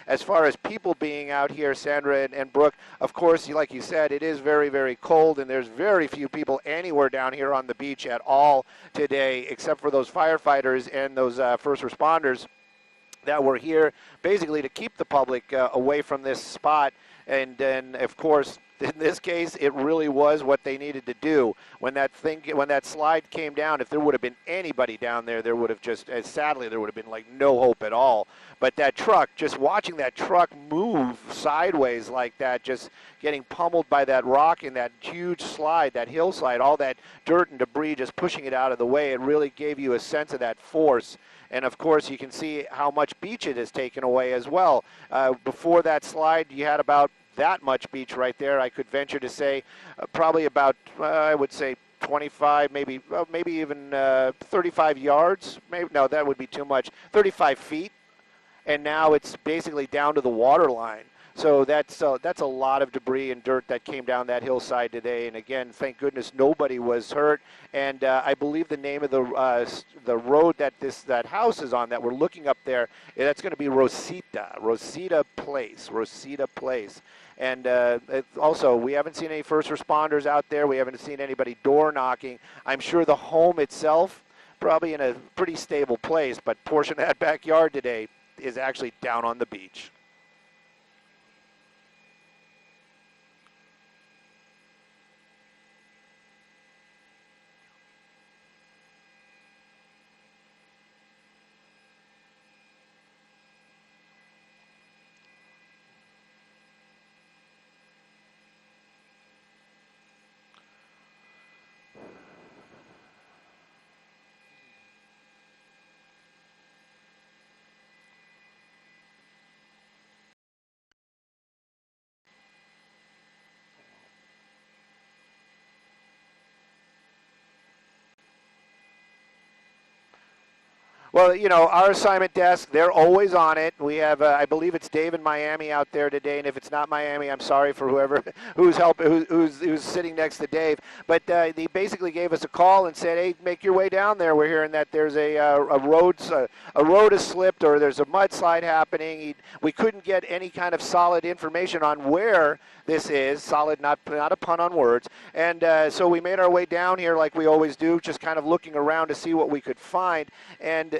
As far as people being out here, Sandra and Brooke, of course, like you said, it is very, very cold, and there's very few people anywhere down here on the beach at all today, except for those firefighters and those first responders that were here basically to keep the public away from this spot. And then, of course, in this case, it really was what they needed to do. When that slide came down, if there would have been anybody down there, there would have just, sadly, there would have been like no hope at all. But that truck, just watching that truck move sideways like that, just getting pummeled by that rock in that huge slide, that hillside, all that dirt and debris just pushing it out of the way, it really gave you a sense of that force. And, of course, you can see how much beach it has taken away as well. Before that slide, you had about that much beach right there. I could venture to say probably about, I would say, 25, maybe even 35 yards. Maybe, no, that would be too much. 35 feet. And now it's basically down to the water line. So that's a lot of debris and dirt that came down that hillside today. And again, thank goodness nobody was hurt. And I believe the name of the road that house is on that we're looking up there, that's going to be Rosita Place. And also, we haven't seen any first responders out there. We haven't seen anybody door knocking. I'm sure the home itself probably in a pretty stable place, but portion of that backyard today is actually down on the beach. Well, you know, our assignment desk, they're always on it. We have, I believe it's Dave in Miami out there today, and if it's not Miami, I'm sorry for whoever who's sitting next to Dave. But they basically gave us a call and said, hey, make your way down there. We're hearing that there's a road has slipped or there's a mudslide happening. We couldn't get any kind of solid information on where this is. Solid, not a pun on words. And so we made our way down here like we always do, just kind of looking around to see what we could find. And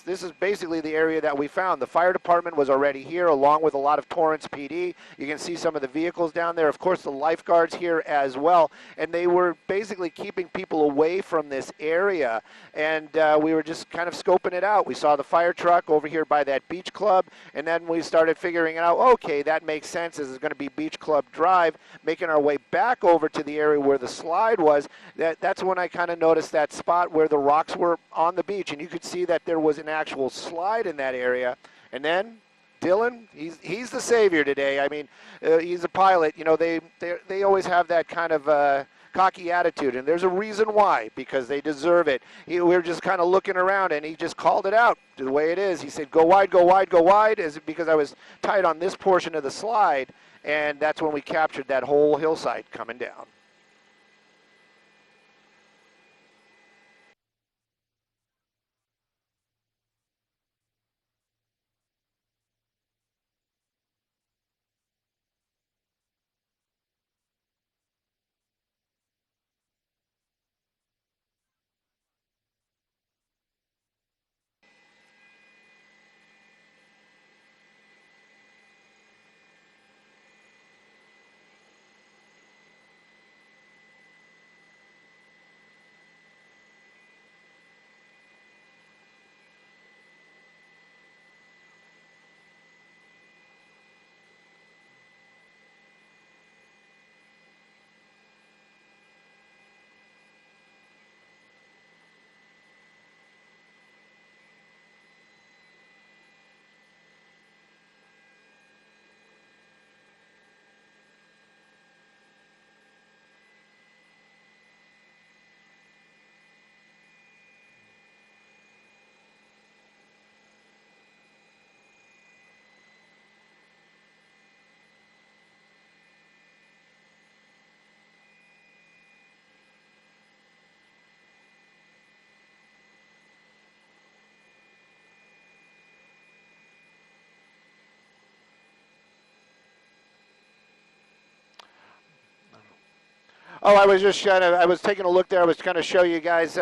this is basically the area that we found. The fire department was already here, along with a lot of Torrance PD. You can see some of the vehicles down there. Of course, the lifeguards here as well. And they were basically keeping people away from this area. And we were just kind of scoping it out. We saw the fire truck over here by that beach club. And then we started figuring out, okay, that makes sense. This is going to be Beach Club Drive. Making our way back over to the area where the slide was, that's when I kind of noticed that spot where the rocks were on the beach. And you could see that there was an actual slide in that area. And then Dylan, he's the savior today. I mean, he's a pilot. You know, they always have that kind of cocky attitude, and there's a reason why, because they deserve it. We were just kind of looking around, and he just called it out the way it is. He said, go wide, go wide, go wide, because I was tight on this portion of the slide, and that's when we captured that whole hillside coming down. Oh, I was just I was taking a look there. I was trying to show you guys,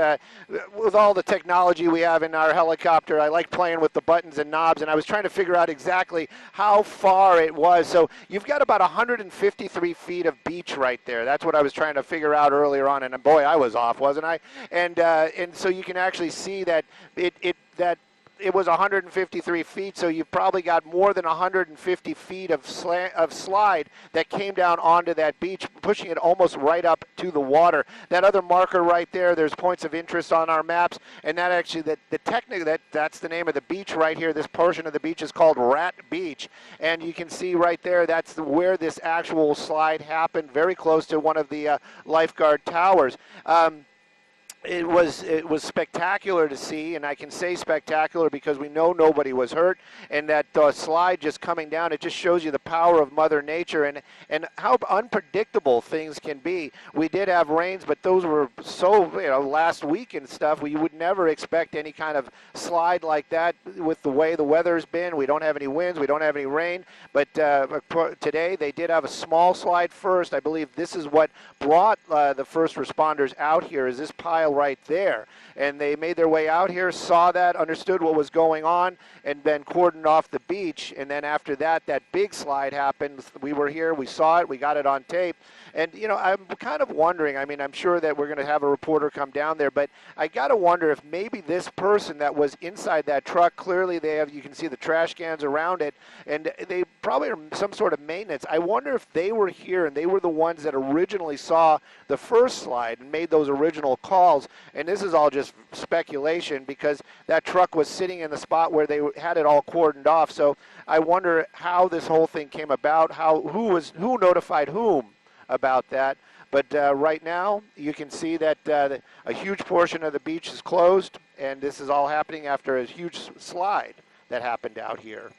with all the technology we have in our helicopter, I like playing with the buttons and knobs, and I was trying to figure out exactly how far it was. So you've got about 153 feet of beach right there. That's what I was trying to figure out earlier on, and boy, I was off, wasn't I? And so you can actually see that it was 153 feet, so you've probably got more than 150 feet of slide that came down onto that beach, pushing it almost right up to the water. That other marker right there, there's points of interest on our maps, and that actually, that's the name of the beach right here. This portion of the beach is called Rat Beach, and you can see right there, that's where this actual slide happened, very close to one of the lifeguard towers. It was spectacular to see, and I can say spectacular because we know nobody was hurt, and that slide just coming down, it just shows you the power of Mother Nature and how unpredictable things can be. We did have rains, but those were so, last week and stuff, we would never expect any kind of slide like that with the way the weather's been. We don't have any winds, we don't have any rain, but today they did have a small slide first. I believe this is what brought the first responders out here, is this pile right there, and they made their way out here, saw that, understood what was going on, and then cordoned off the beach. And then after that, that big slide happened. We were here, we saw it, we got it on tape. And I'm kind of wondering, I mean, I'm sure that we're going to have a reporter come down there, but I got to wonder if maybe this person that was inside that truck, clearly you can see the trash cans around it, and they probably are some sort of maintenance. I wonder if they were here and they were the ones that originally saw the first slide and made those original calls. And this is all just speculation because that truck was sitting in the spot where they had it all cordoned off. So I wonder how this whole thing came about, who notified whom about that. But right now, you can see that a huge portion of the beach is closed, and this is all happening after a huge slide that happened out here.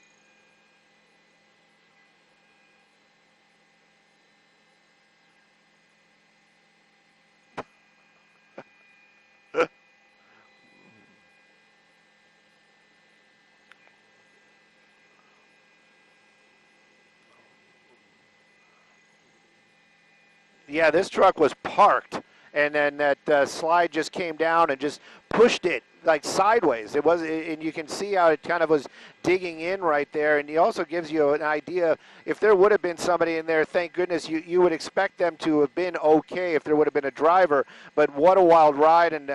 Yeah, this truck was parked, and then that slide just came down and just pushed it like sideways. And you can see how it kind of was digging in right there. And he also gives you an idea, if there would have been somebody in there, thank goodness, you would expect them to have been okay if there would have been a driver. But what a wild ride, and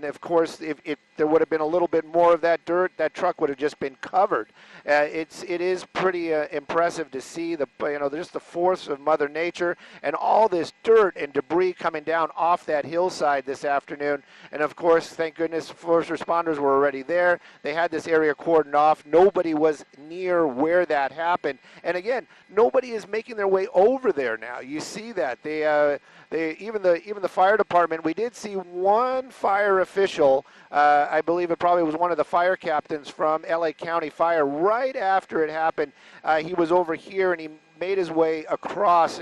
of course, if there would have been a little bit more of that dirt, that truck would have just been covered. It is pretty impressive to see just the force of Mother Nature and all this dirt and debris coming down off that hillside this afternoon. And of course, thank goodness, first responders were already there. They had this area cordoned off. Nobody was near where that happened. And again, nobody is making their way over there now. You see that even the fire department. We did see one fire official. I believe it probably was one of the fire captains from LA County Fire. Right after it happened, he was over here and he made his way across.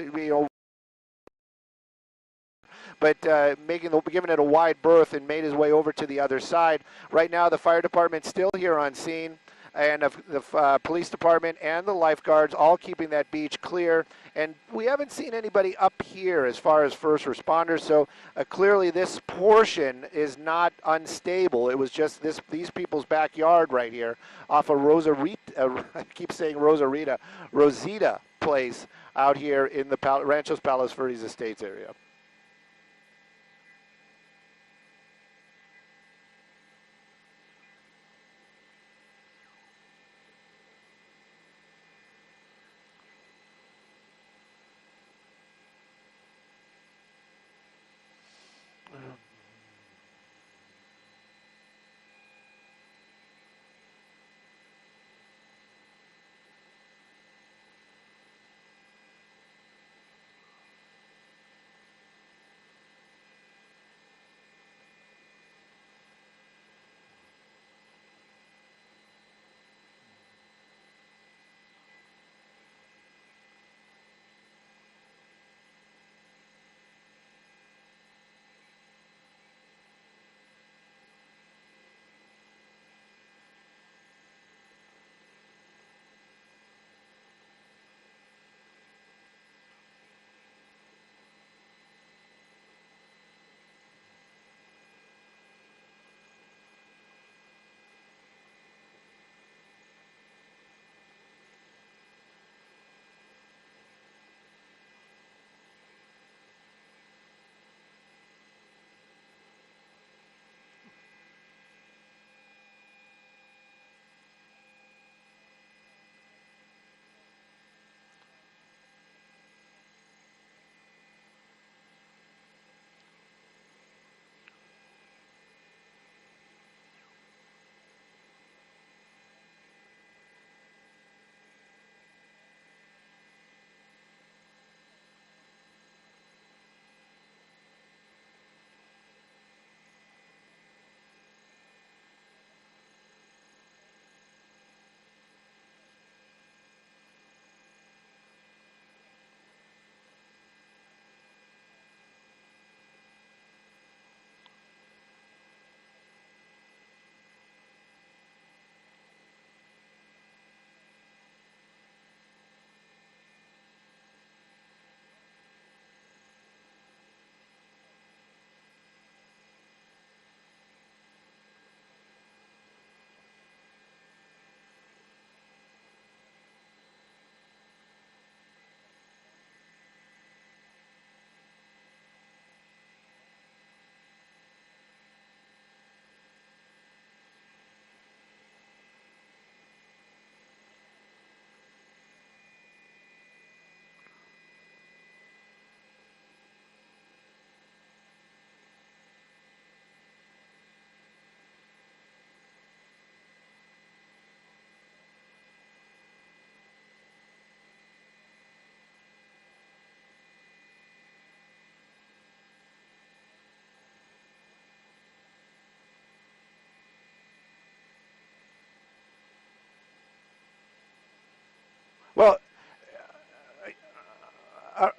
But giving it a wide berth and made his way over to the other side. Right now, the fire department's still here on scene, and the police department and the lifeguards all keeping that beach clear. And we haven't seen anybody up here as far as first responders, so clearly this portion is not unstable. It was just these people's backyard right here off of I keep saying Rosita Place out here in the Ranchos Palos Verdes Estates area.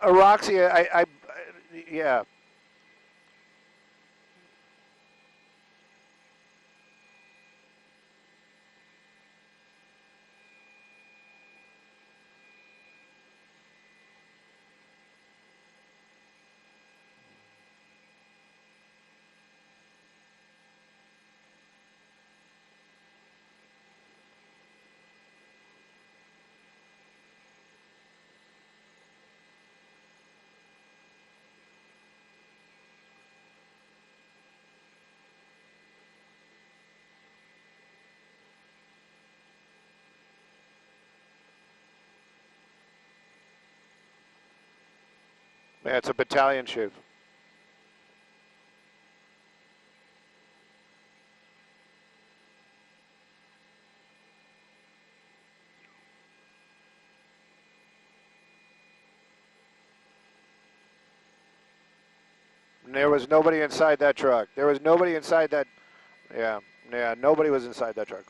Roxy, yeah. Yeah, it's a battalion chute. There was nobody inside that truck. There was nobody inside that. Yeah, yeah, nobody was inside that truck.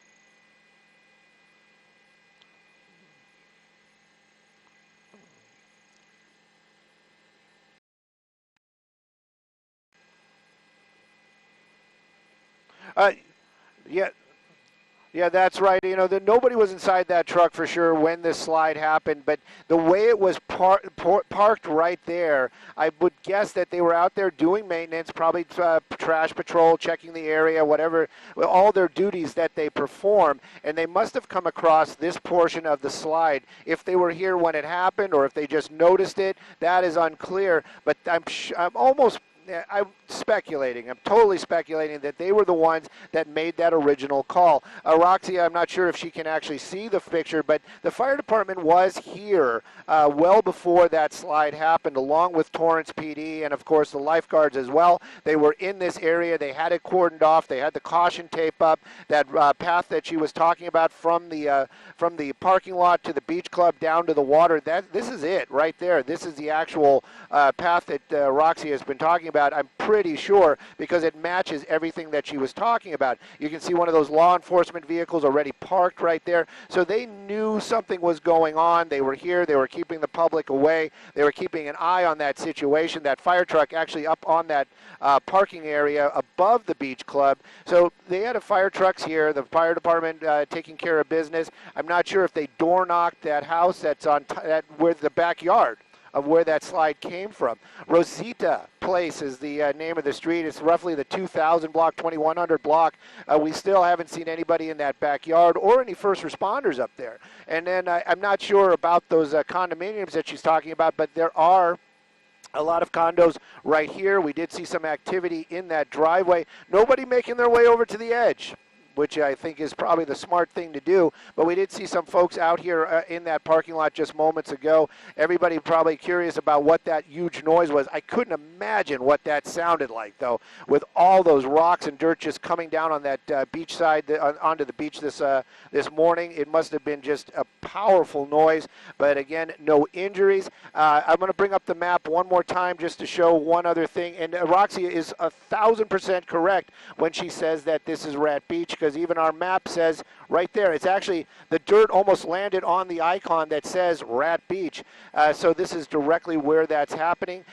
Uh, yeah, Yeah, that's right. You know, nobody was inside that truck for sure when this slide happened, but the way it was parked right there, I would guess that they were out there doing maintenance, probably trash patrol, checking the area, whatever, well, all their duties that they perform, and they must have come across this portion of the slide. If they were here when it happened or if they just noticed it, that is unclear, but I'm almost I'm speculating. I'm totally speculating that they were the ones that made that original call. Roxy, I'm not sure if she can actually see the picture, but the fire department was here well before that slide happened, along with Torrance PD and, of course, the lifeguards as well. They were in this area. They had it cordoned off. They had the caution tape up. That path that she was talking about from the parking lot to the beach club down to the water, this is it right there. This is the actual path that Roxy has been talking about, I'm pretty sure, because it matches everything that she was talking about. You can see one of those law enforcement vehicles already parked right there. So they knew something was going on. They were here. They were keeping the public away. They were keeping an eye on that situation. That fire truck actually up on that parking area above the beach club. So they had fire trucks here, the fire department taking care of business. I'm not sure if they door knocked that house that's on where the backyard of where that slide came from. Rosita Place is the name of the street. It's roughly the 2000 block, 2100 block. We still haven't seen anybody in that backyard or any first responders up there. And then I'm not sure about those condominiums that she's talking about, but there are a lot of condos right here. We did see some activity in that driveway. Nobody making their way over to the edge, which I think is probably the smart thing to do. But we did see some folks out here in that parking lot just moments ago. Everybody probably curious about what that huge noise was. I couldn't imagine what that sounded like, though, with all those rocks and dirt just coming down on that beach side, onto the beach this morning. It must have been just a powerful noise. But again, no injuries. I'm going to bring up the map one more time just to show one other thing. And Roxy is 1,000% correct when she says that this is Rat Beach, because even our map says right there, it's actually, the dirt almost landed on the icon that says Rat Beach. So this is directly where that's happening.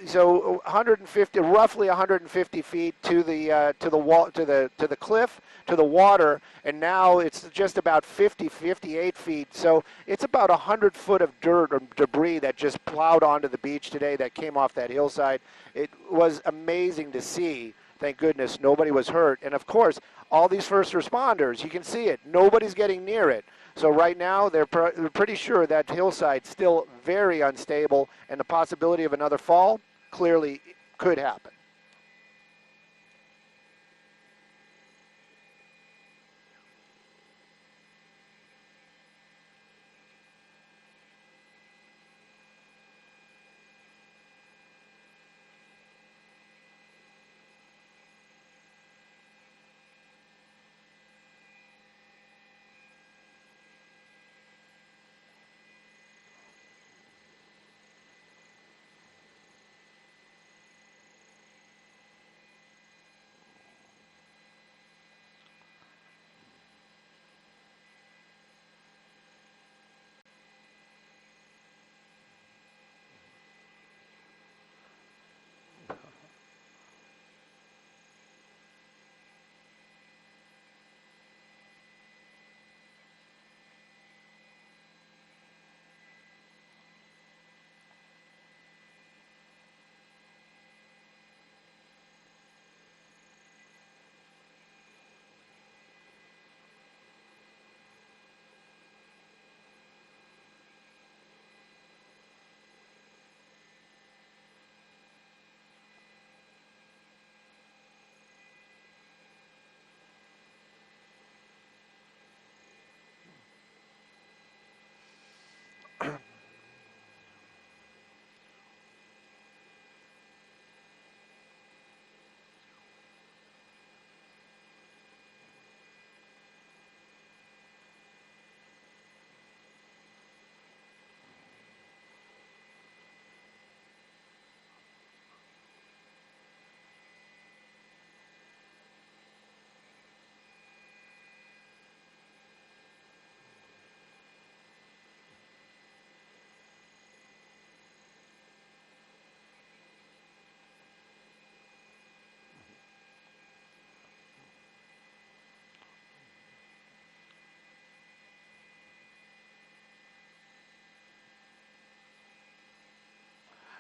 So 150, roughly 150 feet to the wall, to the cliff, to the water, and now it's just about 58 feet. So it's about 100 foot of dirt or debris that just plowed onto the beach today that came off that hillside. It was amazing to see. Thank goodness nobody was hurt. And of course, all these first responders, you can see it. Nobody's getting near it. So right now, they're pretty sure that hillside's still very unstable, and the possibility of another fall clearly could happen.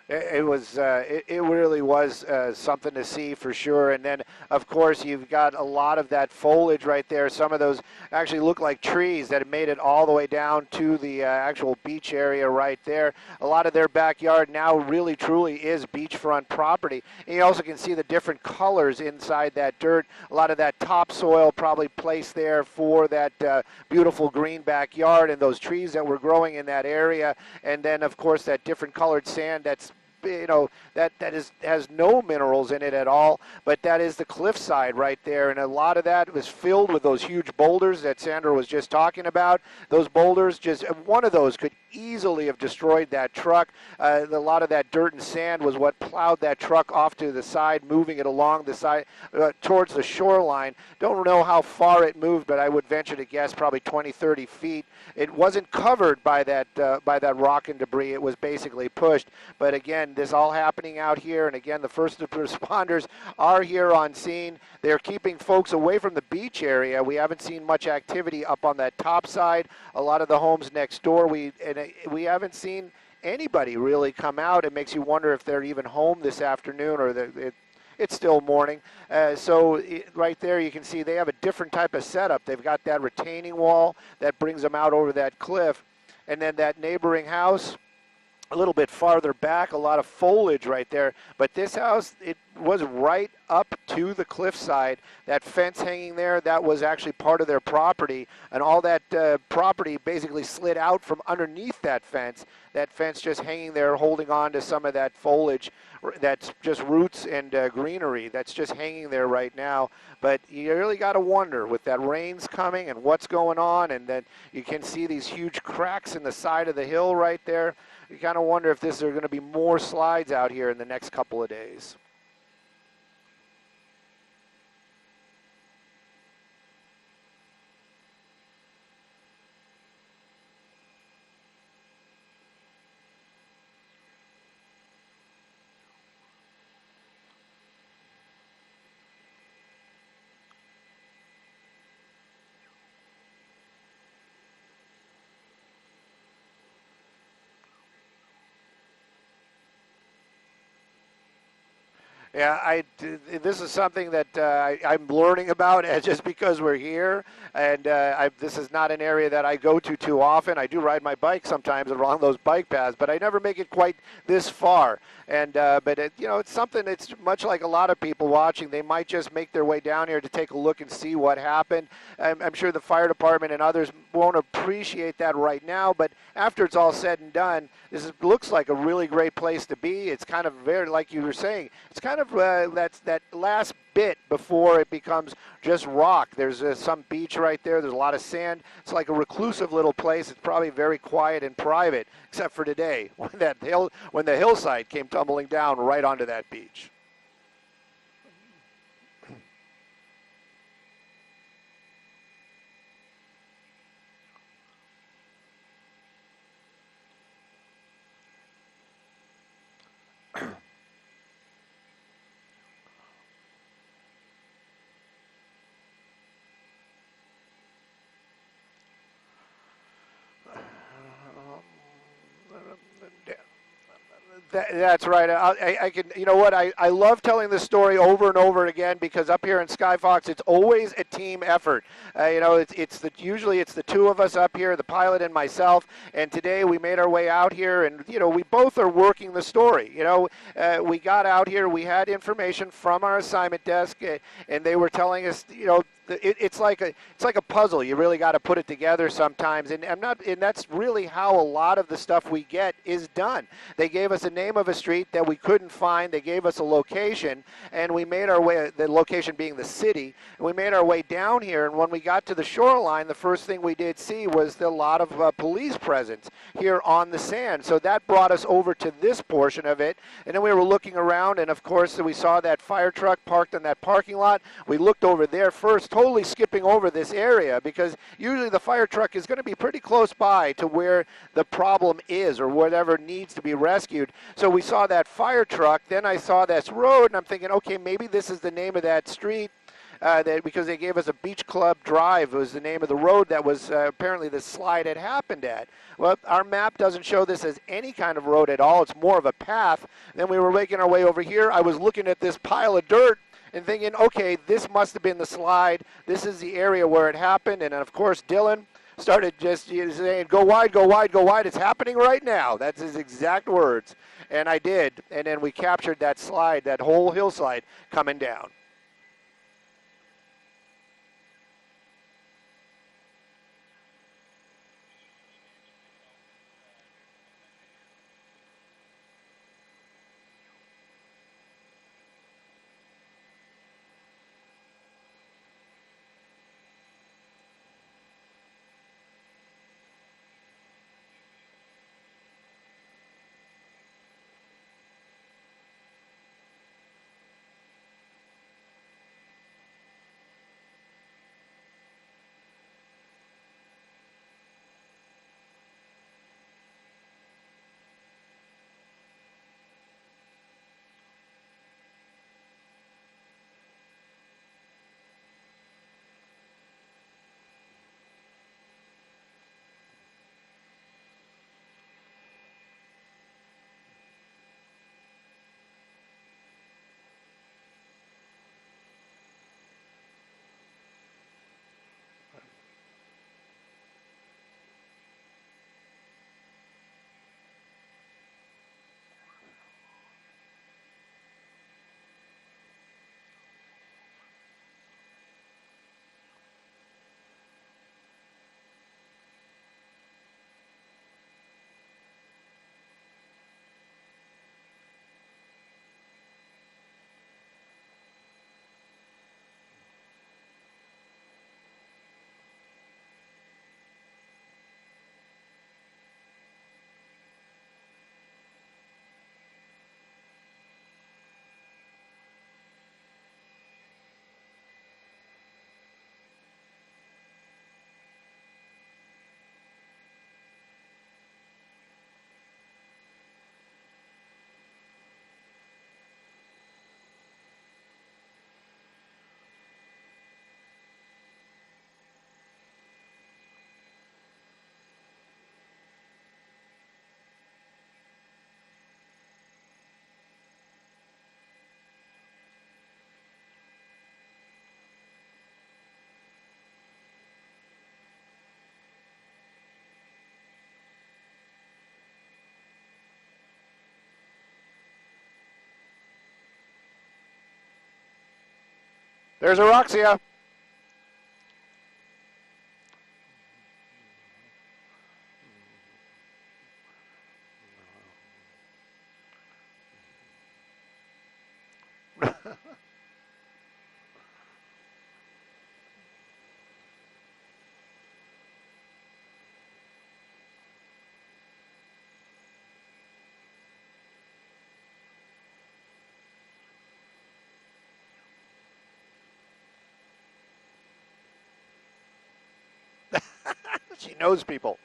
It really was something to see for sure. And then, of course, you've got a lot of that foliage right there. Some of those actually look like trees that have made it all the way down to the actual beach area right there. A lot of their backyard now really truly is beachfront property. And you also can see the different colors inside that dirt. A lot of that topsoil probably placed there for that beautiful green backyard and those trees that were growing in that area. And then, of course, that different colored sand that's has no minerals in it at all, but that is the cliffside right there, and a lot of that was filled with those huge boulders that Sandra was just talking about. Those boulders, just one of those could easily have destroyed that truck. A lot of that dirt and sand was what plowed that truck off to the side, moving it along the side towards the shoreline. Don't know how far it moved, but I would venture to guess probably 20, 30 feet. It wasn't covered by that rock and debris. It was basically pushed. But again, this all happening out here, and again, the first responders are here on scene. They're keeping folks away from the beach area. We haven't seen much activity up on that top side. A lot of the homes next door, we haven't seen anybody really come out. It makes you wonder if they're even home this afternoon, or it's still morning. Right there you can see they have a different type of setup. They've got that retaining wall that brings them out over that cliff, and then that neighboring house a little bit farther back, a lot of foliage right there. But this house, it was right up to the cliffside. That fence hanging there, that was actually part of their property, and all that property basically slid out from underneath that fence. That fence just hanging there, holding on to some of that foliage that's just roots and greenery that's just hanging there right now. But you really got to wonder with that rains coming and what's going on, and then you can see these huge cracks in the side of the hill right there. You kind of wonder if there are going to be more slides out here in the next couple of days. Yeah, this is something that I'm learning about just because we're here, and this is not an area that I go to too often. I do ride my bike sometimes along those bike paths, but I never make it quite this far. And it's something. It's much like a lot of people watching. They might just make their way down here to take a look and see what happened. I'm sure the fire department and others won't appreciate that right now, but after it's all said and done, looks like a really great place to be. It's kind of very, like you were saying, it's kind of that's that last bit before it becomes just rock. There's some beach right there. There's a lot of sand. It's like a reclusive little place. It's probably very quiet and private, except for today when the hillside came tumbling down right onto that beach. That's right. I can. You know what? I love telling this story over and over again because up here in Skyfox, it's always a team effort. Usually it's the two of us up here, the pilot and myself. And today we made our way out here, and we both are working the story. We got out here. We had information from our assignment desk, and they were telling us, it's like a puzzle. You really got to put it together sometimes, and that's really how a lot of the stuff we get is done. They gave us a name of a street that we couldn't find. They gave us a location, and we made our way. The location being the city, and we made our way down here. And when we got to the shoreline, the first thing we did see was a lot of police presence here on the sand. So that brought us over to this portion of it, and then we were looking around, and of course we saw that fire truck parked in that parking lot. We looked over there first, totally skipping over this area because usually the fire truck is going to be pretty close by to where the problem is or whatever needs to be rescued. So we saw that fire truck, then I saw this road, and I'm thinking, okay, maybe this is the name of that street. because they gave us a Beach Club Drive was the name of the road that was apparently the slide had happened at. Well, our map doesn't show this as any kind of road at all. It's more of a path. Then we were making our way over here. I was looking at this pile of dirt and thinking, okay, this must have been the slide. This is the area where it happened. And of course, Dylan started just saying, go wide, go wide, go wide. It's happening right now. That's his exact words. And I did. And then we captured that slide, that whole hillside coming down. There's Aroxia. She knows people.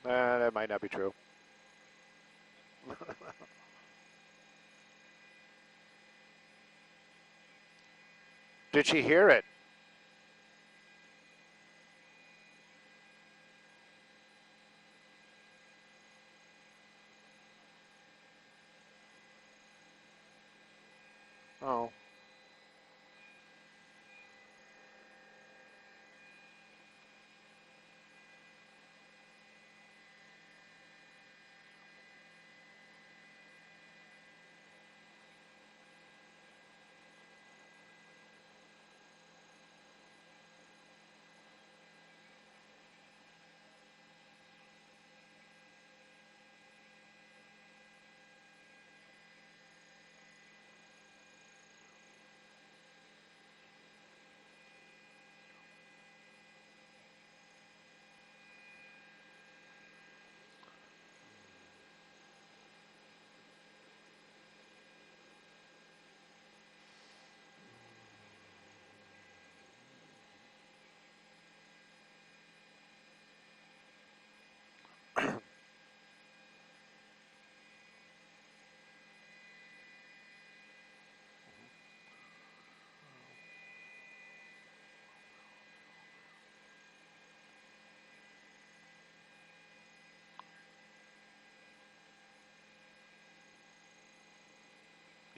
That might not be true. Did she hear it? Oh.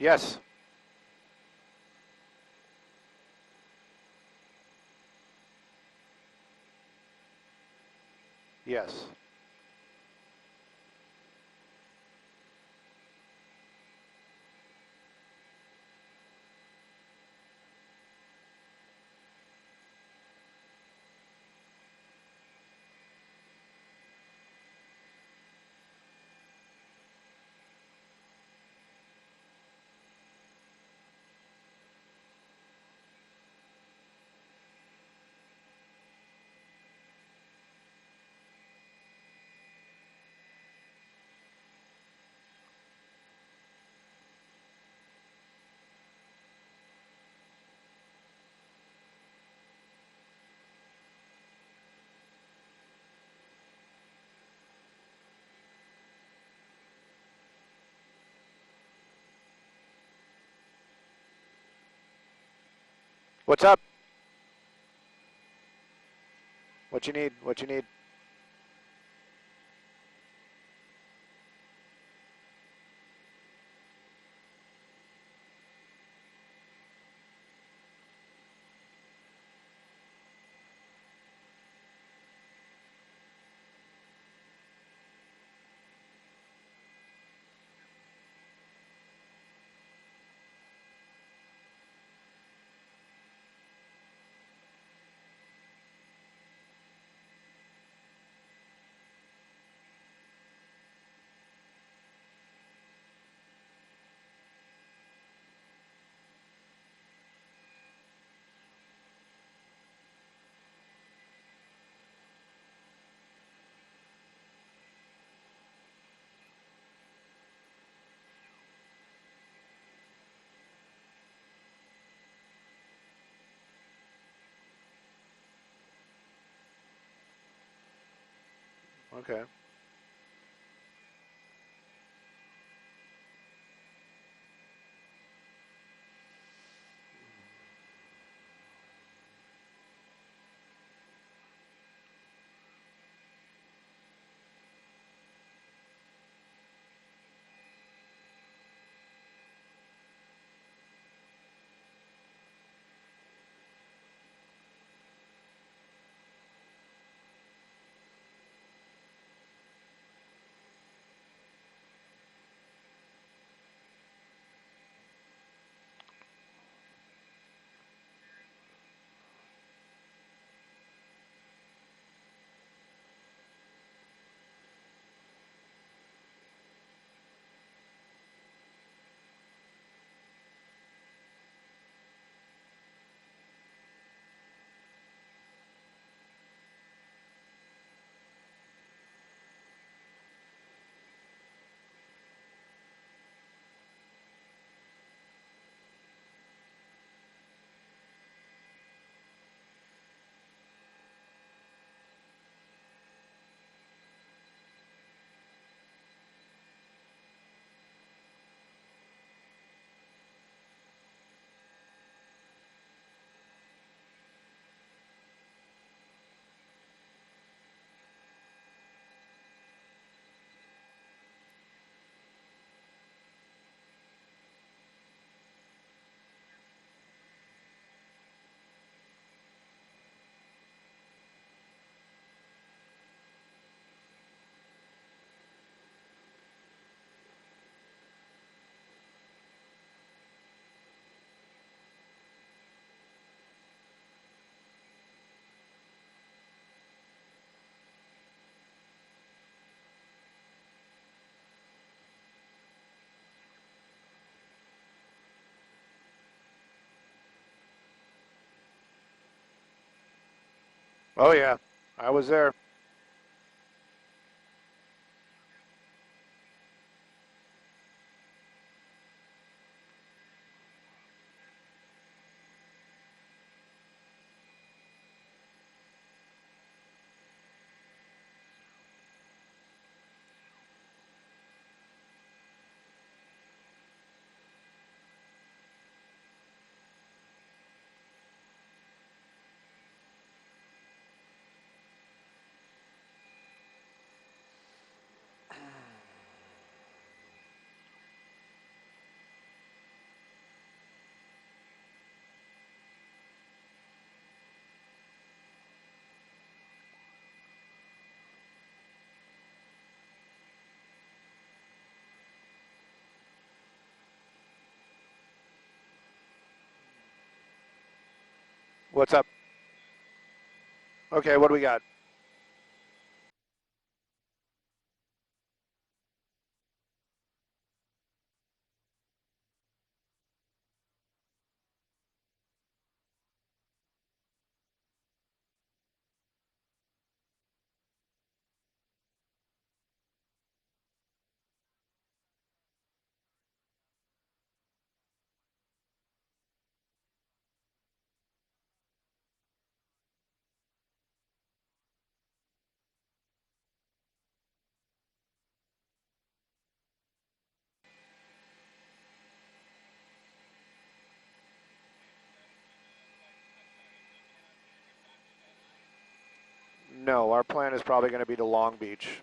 Yes. Yes. What's up? What you need? What you need? Okay. Oh, yeah. I was there. What's up? Okay, what do we got? No, our plan is probably going to be to Long Beach.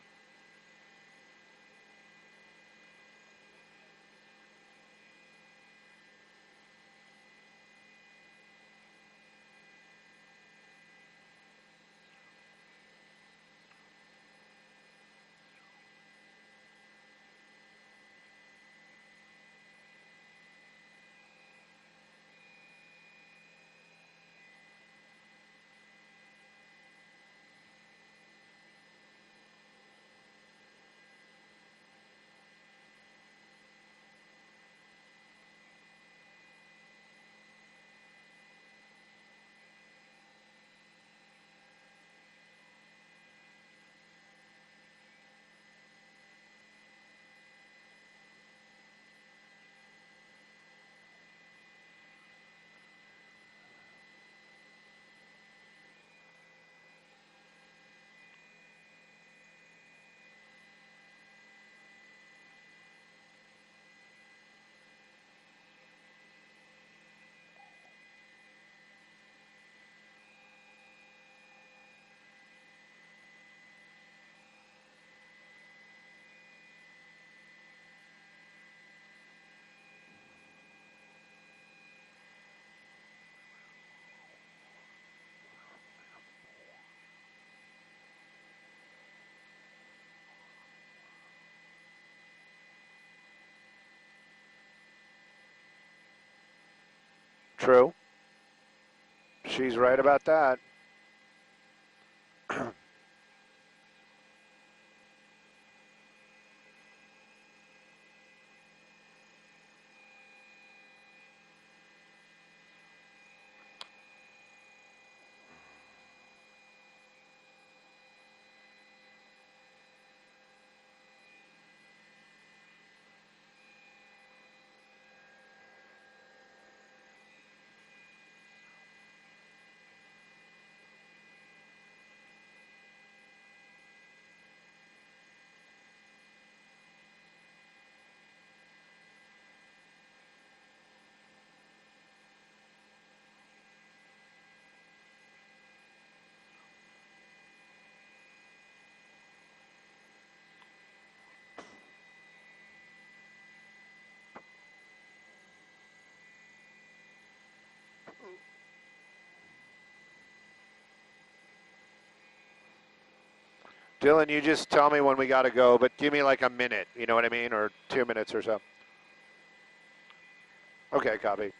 True. She's right about that. Dylan, you just tell me when we got to go, but give me like a minute, you know what I mean? Or 2 minutes or so. Okay, copy.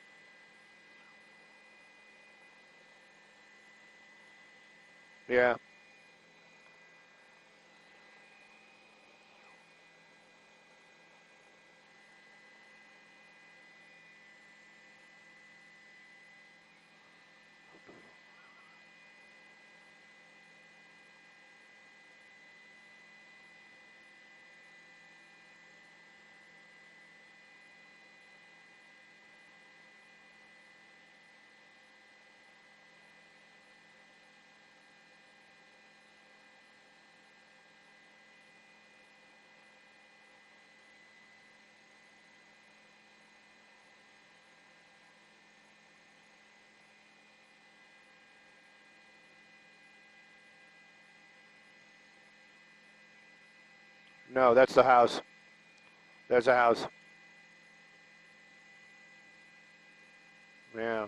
Yeah. No, that's the house. There's a house. Yeah.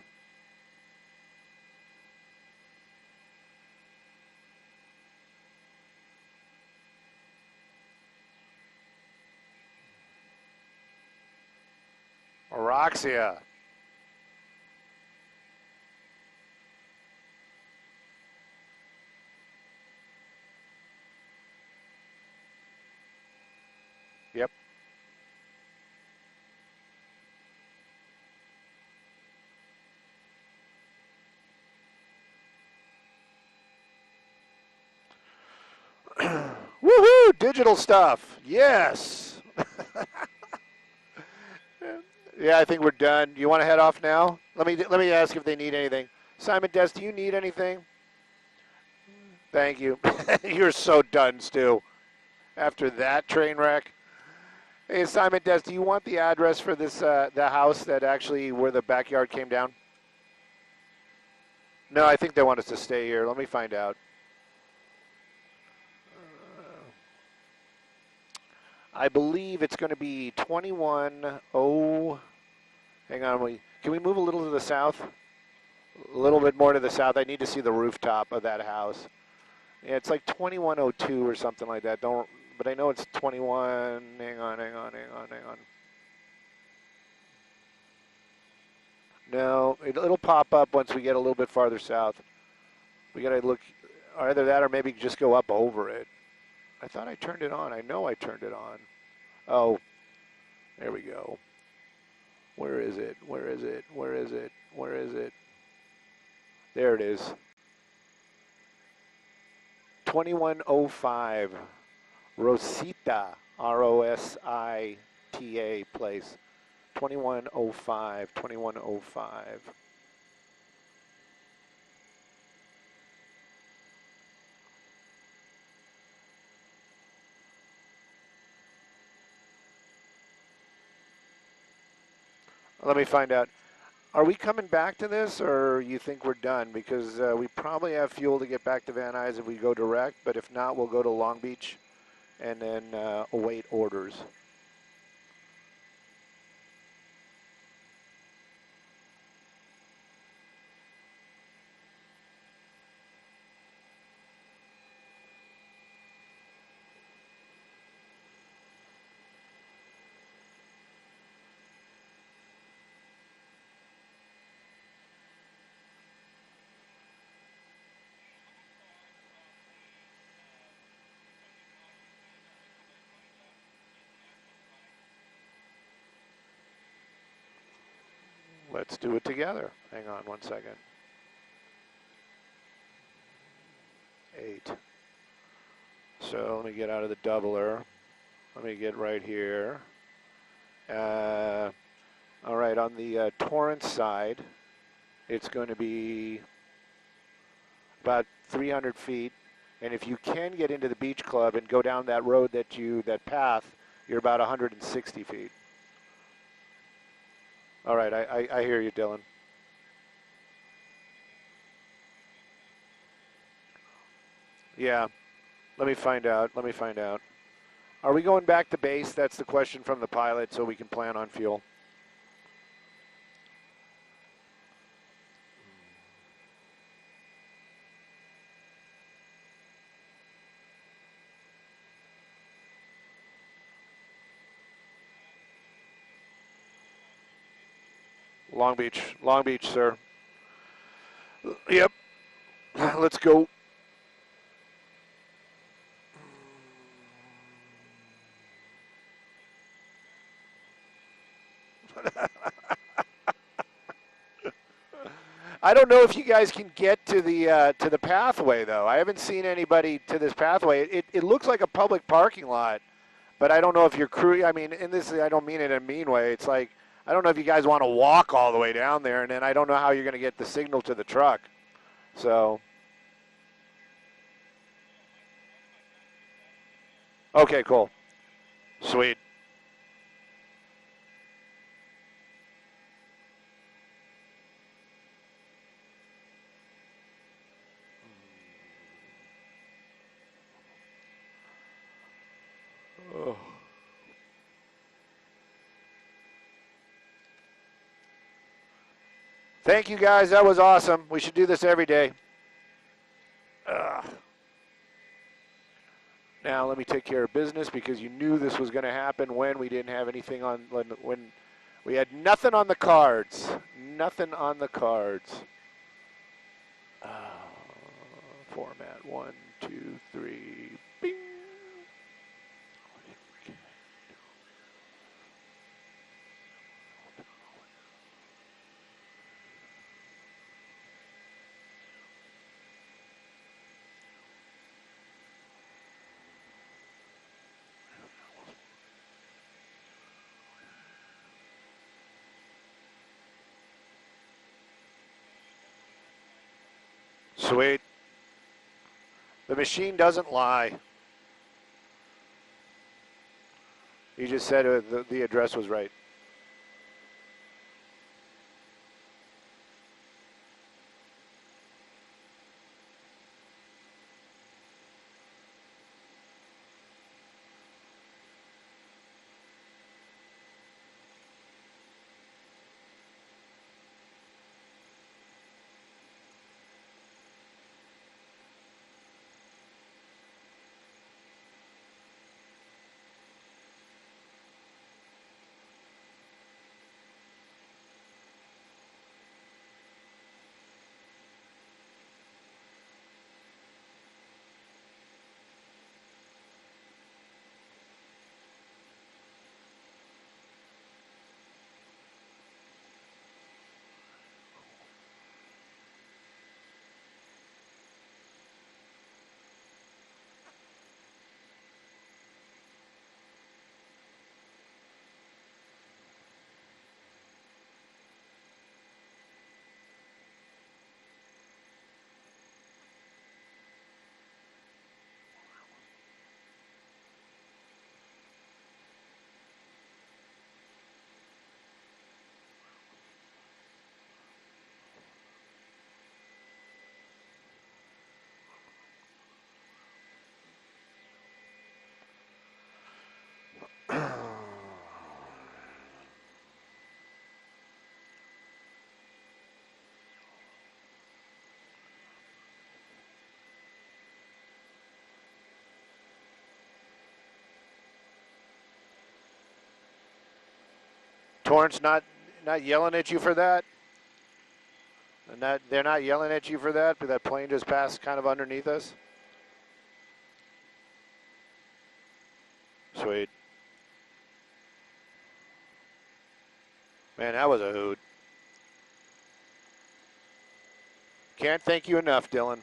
Roxia. Yep. Woohoo! Digital stuff. Yes. Yeah, I think we're done. You want to head off now? Let me ask if they need anything. Simon Des, do you need anything? Thank you. You're so done, Stu. After that train wreck. Hey, Simon Des, do you want the address for this the house that actually where the backyard came down? No, I think they want us to stay here. Let me find out. I believe it's going to be 210. Hang on, can we move a little to the south? A little bit more to the south. I need to see the rooftop of that house. Yeah, it's like 2102 or something like that. But I know it's 21. Hang on. No, it'll pop up once we get a little bit farther south. We got to look, either that or maybe just go up over it. I thought I turned it on. I know I turned it on. Oh, there we go. Where is it? Where is it? Where is it? Where is it? There it is. 2105 Rosita, Rosita place. 2105, 2105. Let me find out. Are we coming back to this, or you think we're done? Because we probably have fuel to get back to Van Nuys if we go direct, but if not, we'll go to Long Beach and then await orders. Let's do it together. Hang on one second. 8. So let me get out of the doubler. Let me get right here. All right, on the Torrance side, it's going to be about 300 feet. And if you can get into the beach club and go down that road that path, you're about 160 feet. All right, I hear you, Dylan. Yeah, let me find out. Are we going back to base? That's the question from the pilot, so we can plan on fuel. Long Beach, sir. Yep, let's go. I don't know if you guys can get to the pathway though. I haven't seen anybody to this pathway. It looks like a public parking lot, but I don't know if your crew. I mean, in this, I don't mean it in a mean way. It's like I don't know if you guys want to walk all the way down there, and then I don't know how you're going to get the signal to the truck. So, okay, cool, sweet. Oh. Thank you, guys. That was awesome. We should do this every day. Ugh. Now let me take care of business because you knew this was going to happen when we didn't have anything on, when we had nothing on the cards. Nothing on the cards. Format 1, 2, 3. Bing. Sweet. The machine doesn't lie. You just said the address was right. Torrance not yelling at you for that? And that they're not yelling at you for that, but that plane just passed kind of underneath us? Sweet. Man, that was a hoot. Can't thank you enough, Dylan.